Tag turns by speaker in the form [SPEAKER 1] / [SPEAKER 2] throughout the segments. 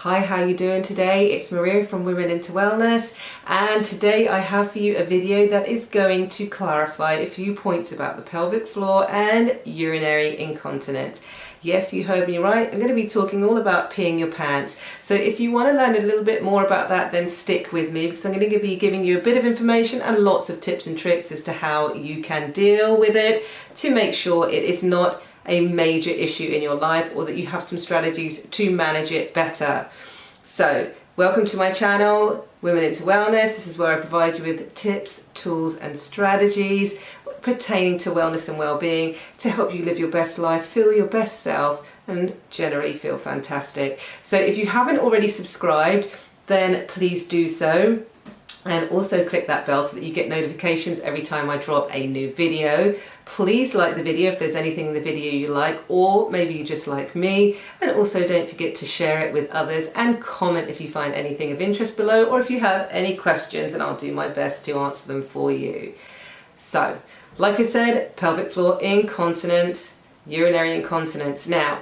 [SPEAKER 1] Hi, how you doing today? It's Maria from Women into Wellness, and today I have for you a video that is going to clarify a few points about the pelvic floor and urinary incontinence. Yes, you heard me right. I'm going to be talking all about peeing your pants. So if you want to learn a little bit more about that, then stick with me, because I'm going to be giving you a bit of information and lots of tips and tricks as to how you can deal with it to make sure it is not a major issue in your life, or that you have some strategies to manage it better. So welcome to my channel, Women into Wellness. This is where I provide you with tips, tools and strategies pertaining to wellness and well-being to help you live your best life, feel your best self and generally feel fantastic. So if you haven't already subscribed, then please do so. And also click that bell so that you get notifications every time I drop a new video. Please like the video if there's anything in the video you like, or maybe you just like me. And also don't forget to share it with others and comment if you find anything of interest below, or if you have any questions, and I'll do my best to answer them for you. So, like I said, pelvic floor incontinence, urinary incontinence. Now,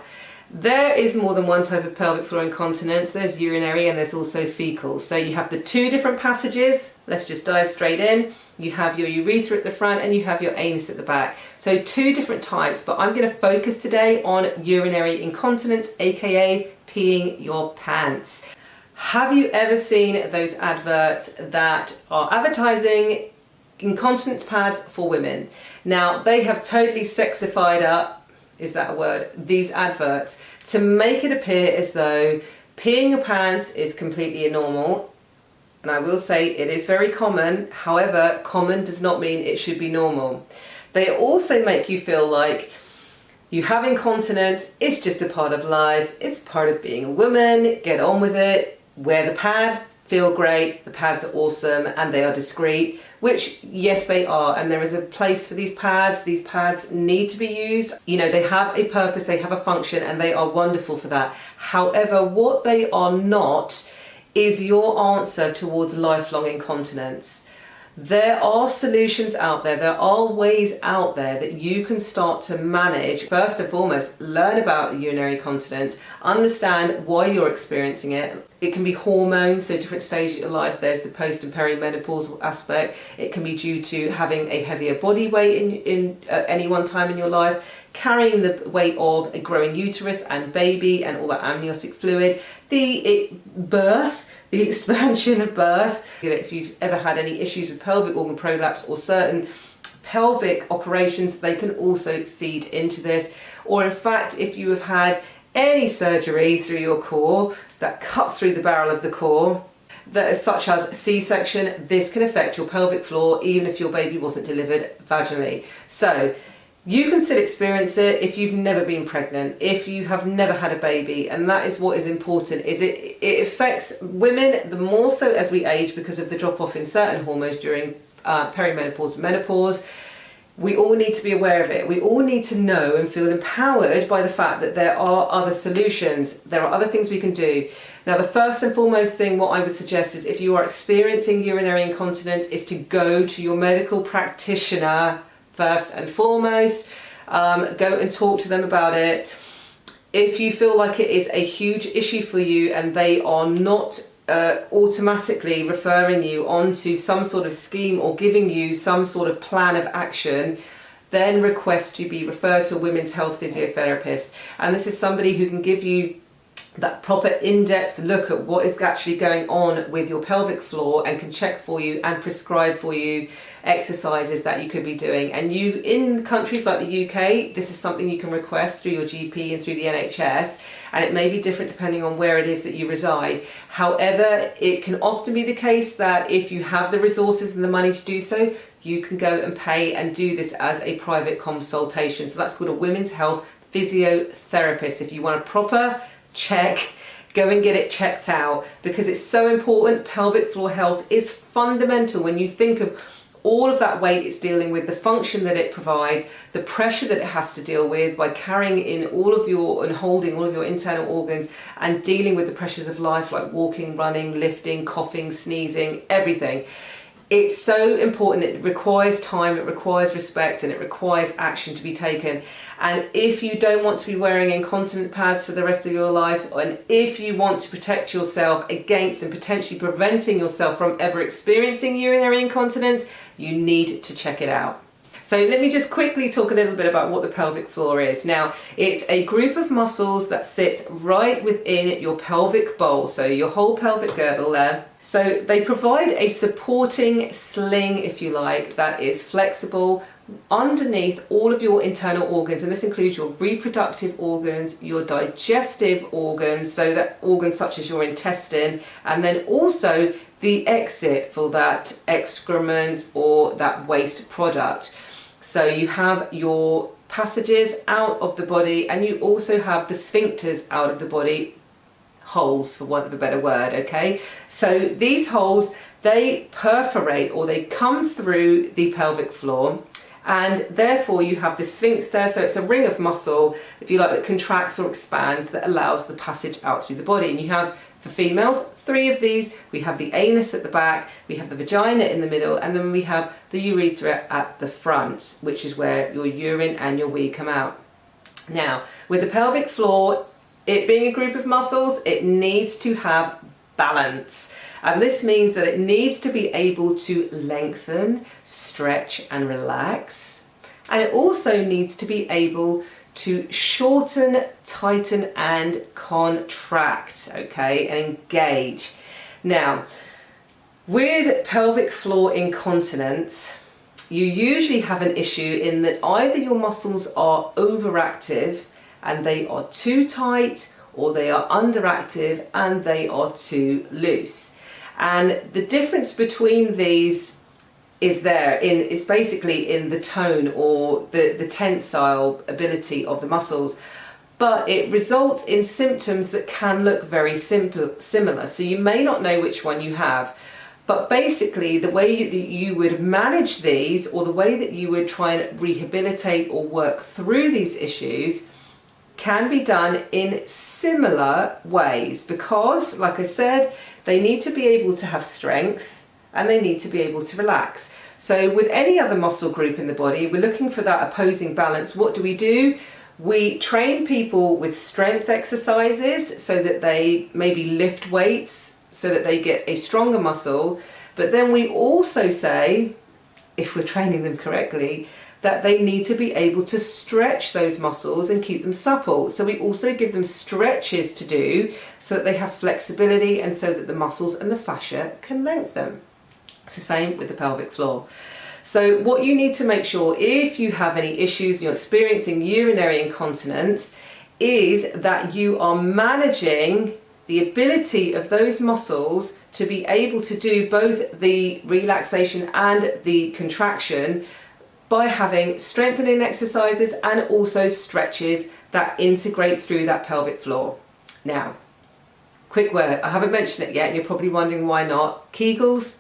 [SPEAKER 1] there is more than one type of pelvic floor incontinence. There's urinary and there's also fecal. So you have the two different passages. Let's just dive straight in. You have your urethra at the front and you have your anus at the back. So two different types, but I'm going to focus today on urinary incontinence, aka peeing your pants. Have you ever seen those adverts that are advertising incontinence pads for women? Now, they have totally sexified up, is that a word, these adverts, to make it appear as though peeing your pants is completely normal. And I will say it is very common. However, common does not mean it should be normal. They also make you feel like you have incontinence, it's just a part of life, it's part of being a woman, get on with it, wear the pad, feel great, the pads are awesome and they are discreet, which yes they are, and there is a place for these pads. These pads need to be used. You know, they have a purpose, they have a function, and they are wonderful for that. However, what they are not is your answer towards lifelong incontinence. There are solutions out there, there are ways out there that you can start to manage. First and foremost, learn about urinary incontinence, understand why you're experiencing it. It can be hormones, so different stages of your life. There's the post and perimenopausal aspect. It can be due to having a heavier body weight in at any one time in your life, carrying the weight of a growing uterus and baby and all that amniotic fluid, the expansion of birth. You know, if you've ever had any issues with pelvic organ prolapse or certain pelvic operations, they can also feed into this. Or in fact, if you have had any surgery through your core that cuts through the barrel of the core, that is such as C-section, this can affect your pelvic floor even if your baby wasn't delivered vaginally. So you can still experience it if you've never been pregnant, if you have never had a baby, and that is what is important. Is it affects women the more so as we age because of the drop-off in certain hormones during perimenopause and menopause. We all need to be aware of it. We all need to know and feel empowered by the fact that there are other solutions. There are other things we can do. Now, the first and foremost thing, what I would suggest is if you are experiencing urinary incontinence, is to go to your medical practitioner first and foremost. Go and talk to them about it. If you feel like it is a huge issue for you and they are not automatically referring you onto some sort of scheme or giving you some sort of plan of action, then request to be referred to a women's health physiotherapist. And this is somebody who can give you that proper in-depth look at what is actually going on with your pelvic floor and can check for you and prescribe for you exercises that you could be doing. And you, in countries like the UK, this is something you can request through your GP and through the NHS, and it may be different depending on where it is that you reside. However, it can often be the case that if you have the resources and the money to do so, you can go and pay and do this as a private consultation. So that's called a women's health physiotherapist. If you want a proper check, go and get it checked out, because it's so important. Pelvic floor health is fundamental when you think of all of that weight it's dealing with, the function that it provides, the pressure that it has to deal with by carrying in all of your and holding all of your internal organs and dealing with the pressures of life like walking, running, lifting, coughing, sneezing, everything. It's so important. It requires time, it requires respect, and it requires action to be taken. And if you don't want to be wearing incontinent pads for the rest of your life, and if you want to protect yourself against and potentially preventing yourself from ever experiencing urinary incontinence, you need to check it out. So let me just quickly talk a little bit about what the pelvic floor is. Now, it's a group of muscles that sit right within your pelvic bowl, so your whole pelvic girdle there. So they provide a supporting sling, if you like, that is flexible underneath all of your internal organs, and this includes your reproductive organs, your digestive organs, so that organs such as your intestine, and then also the exit for that excrement or that waste product. So you have your passages out of the body, and you also have the sphincters out of the body, holes for want of a better word, okay? So these holes, they perforate or they come through the pelvic floor, and therefore you have the sphincter, so it's a ring of muscle, if you like, that contracts or expands, that allows the passage out through the body. And you have, for females, 3 of these. We have the anus at the back, we have the vagina in the middle, and then we have the urethra at the front, which is where your urine and your wee come out. Now, with the pelvic floor, it being a group of muscles, it needs to have balance. And this means that it needs to be able to lengthen, stretch and relax. And it also needs to be able to shorten, tighten and contract, okay, and engage. Now, with pelvic floor incontinence, you usually have an issue in that either your muscles are overactive and they are too tight, or they are underactive and they are too loose. And the difference between these is basically in the tone or the tensile ability of the muscles, but it results in symptoms that can look very similar. So you may not know which one you have, but basically the way that you would manage these, or the way that you would try and rehabilitate or work through these issues, can be done in similar ways, because, like I said, they need to be able to have strength and they need to be able to relax. So with any other muscle group in the body, we're looking for that opposing balance. What do? We train people with strength exercises so that they maybe lift weights so that they get a stronger muscle. But then we also say, if we're training them correctly, that they need to be able to stretch those muscles and keep them supple. So we also give them stretches to do so that they have flexibility and so that the muscles and the fascia can lengthen. It's the same with the pelvic floor. So what you need to make sure, if you have any issues and you're experiencing urinary incontinence, is that you are managing the ability of those muscles to be able to do both the relaxation and the contraction by having strengthening exercises and also stretches that integrate through that pelvic floor. Now, quick word, I haven't mentioned it yet and you're probably wondering why not. Kegels,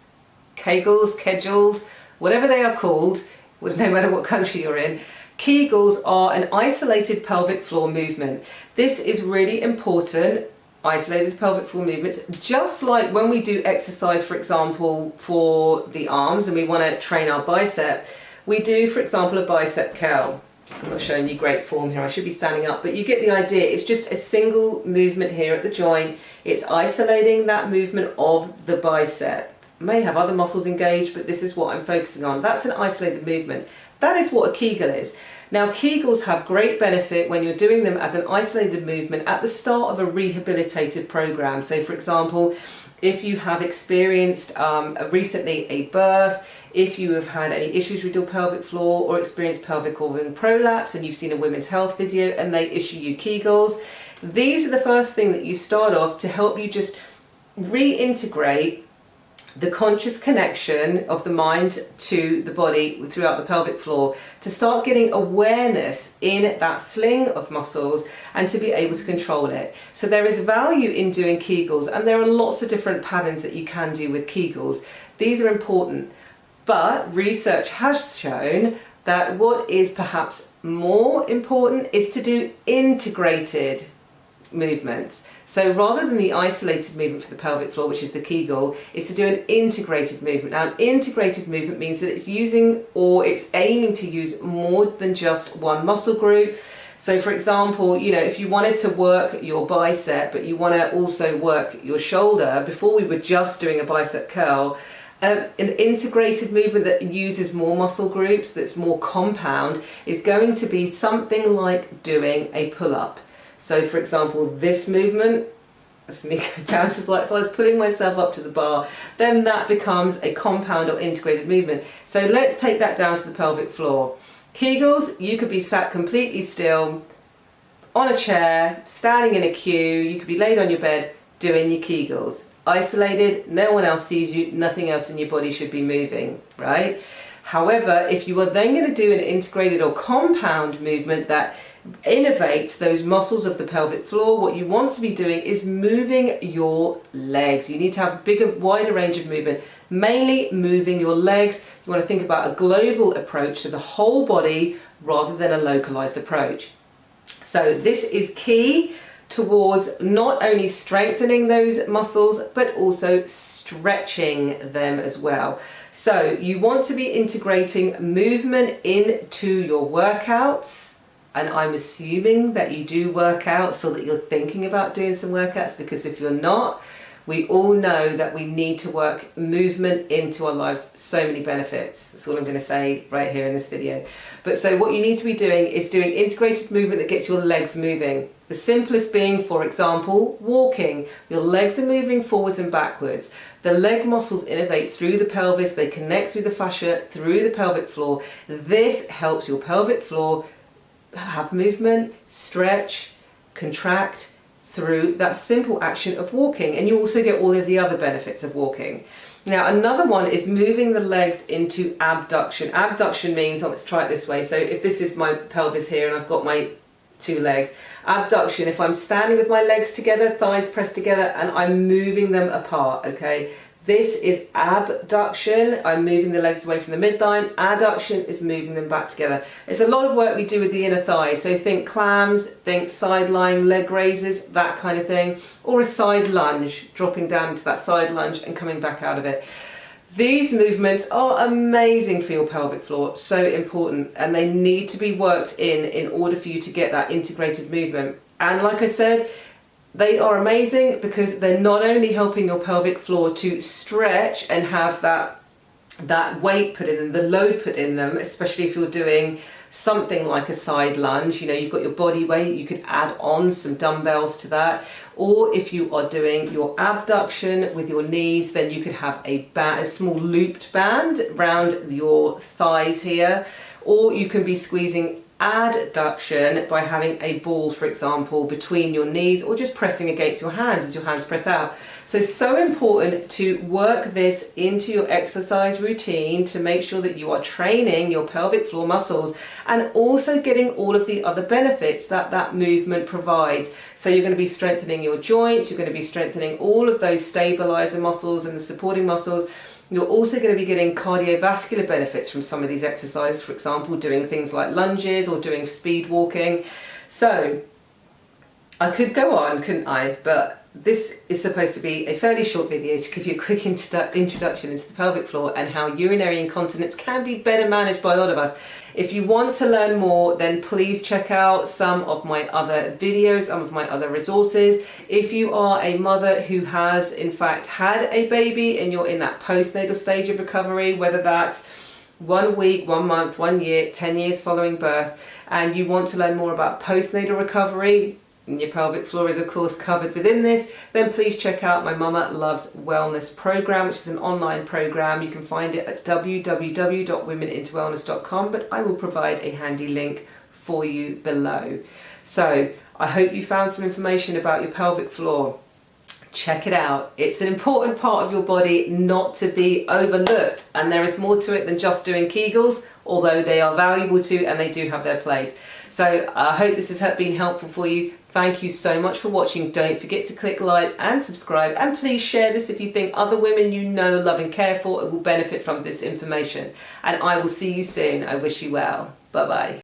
[SPEAKER 1] whatever they are called, no matter what country you're in, Kegels are an isolated pelvic floor movement. This is really important, isolated pelvic floor movements, just like when we do exercise, for example, for the arms and we want to train our bicep. We do, for example, a bicep curl. I'm not showing you great form here, I should be standing up, but you get the idea. It's just a single movement here at the joint. It's isolating that movement of the bicep. I may have other muscles engaged, but this is what I'm focusing on. That's an isolated movement. That is what a Kegel is. Now, Kegels have great benefit when you're doing them as an isolated movement at the start of a rehabilitative program. So, for example, if you have experienced recently a birth, if you have had any issues with your pelvic floor or experienced pelvic organ prolapse and you've seen a women's health physio and they issue you Kegels, these are the first thing that you start off to help you just reintegrate the conscious connection of the mind to the body throughout the pelvic floor, to start getting awareness in that sling of muscles and to be able to control it. So there is value in doing Kegels, and there are lots of different patterns that you can do with Kegels. These are important, but research has shown that what is perhaps more important is to do integrated movements. So rather than the isolated movement for the pelvic floor, which is the Kegel, is to do an integrated movement. Now, an integrated movement means that it's using, or it's aiming to use, more than just one muscle group. So for example, if you wanted to work your bicep, but you want to also work your shoulder, before we were just doing a bicep curl, an integrated movement that uses more muscle groups, that's more compound, is going to be something like doing a pull-up. So for example, this movement, that's me going down to the, if I was pulling myself up to the bar, then that becomes a compound or integrated movement. So let's take that down to the pelvic floor. Kegels, you could be sat completely still on a chair, standing in a queue, you could be laid on your bed doing your Kegels. Isolated, no one else sees you, nothing else in your body should be moving, right? However, if you are then going to do an integrated or compound movement that innervates those muscles of the pelvic floor, what you want to be doing is moving your legs. You need to have a bigger, wider range of movement, mainly moving your legs. You want to think about a global approach to the whole body rather than a localized approach. So this is key towards not only strengthening those muscles, but also stretching them as well. So you want to be integrating movement into your workouts. And I'm assuming that you do work out, so that you're thinking about doing some workouts, because if you're not, we all know that we need to work movement into our lives. So many benefits. That's all I'm going to say right here in this video. But so what you need to be doing is doing integrated movement that gets your legs moving. The simplest being, for example, walking. Your legs are moving forwards and backwards. The leg muscles innervate through the pelvis. They connect through the fascia, through the pelvic floor. This helps your pelvic floor have movement, stretch, contract through that simple action of walking. And you also get all of the other benefits of walking. Now, another one is moving the legs into abduction. Abduction means, let's try it this way. So if this is my pelvis here and I've got my two legs. Abduction, if I'm standing with my legs together, thighs pressed together, and I'm moving them apart, okay? This is abduction. I'm moving the legs away from the midline. Adduction is moving them back together. It's a lot of work we do with the inner thigh. So think clams, think sideline leg raises, that kind of thing. Or a side lunge, dropping down into that side lunge and coming back out of it. These movements are amazing for your pelvic floor, so important, and they need to be worked in order for you to get that integrated movement. And like I said, they are amazing because they're not only helping your pelvic floor to stretch and have that weight put in them, the load put in them, especially if you're doing something like a side lunge, you've got your body weight, you could add on some dumbbells to that. Or if you are doing your abduction with your knees, then you could have a small looped band around your thighs here. Or you can be squeezing adduction by having a ball, for example, between your knees, or just pressing against your hands as your hands press out. So important to work this into your exercise routine to make sure that you are training your pelvic floor muscles and also getting all of the other benefits that movement provides. So you're going to be strengthening your joints, you're going to be strengthening all of those stabilizer muscles and the supporting muscles. You're also going to be getting cardiovascular benefits from some of these exercises, for example, doing things like lunges or doing speed walking. So I could go on, couldn't I? But this is supposed to be a fairly short video to give you a quick introduction into the pelvic floor and how urinary incontinence can be better managed by a lot of us. If you want to learn more, then please check out some of my other videos, some of my other resources. If you are a mother who has in fact had a baby and you're in that postnatal stage of recovery, whether that's 1 week, 1 month, 1 year, 10 years following birth, and you want to learn more about postnatal recovery, and your pelvic floor is of course covered within this, then please check out my Mama Loves Wellness program, which is an online program. You can find it at www.womenintowellness.com, but I will provide a handy link for you below. So I hope you found some information about your pelvic floor. Check it out. It's an important part of your body not to be overlooked, and there is more to it than just doing Kegels, although they are valuable too and they do have their place. So I hope this has been helpful for you. Thank you so much for watching. Don't forget to click like and subscribe, and please share this if you think other women you know, love and care for will benefit from this information. And I will see you soon. I wish you well. Bye bye.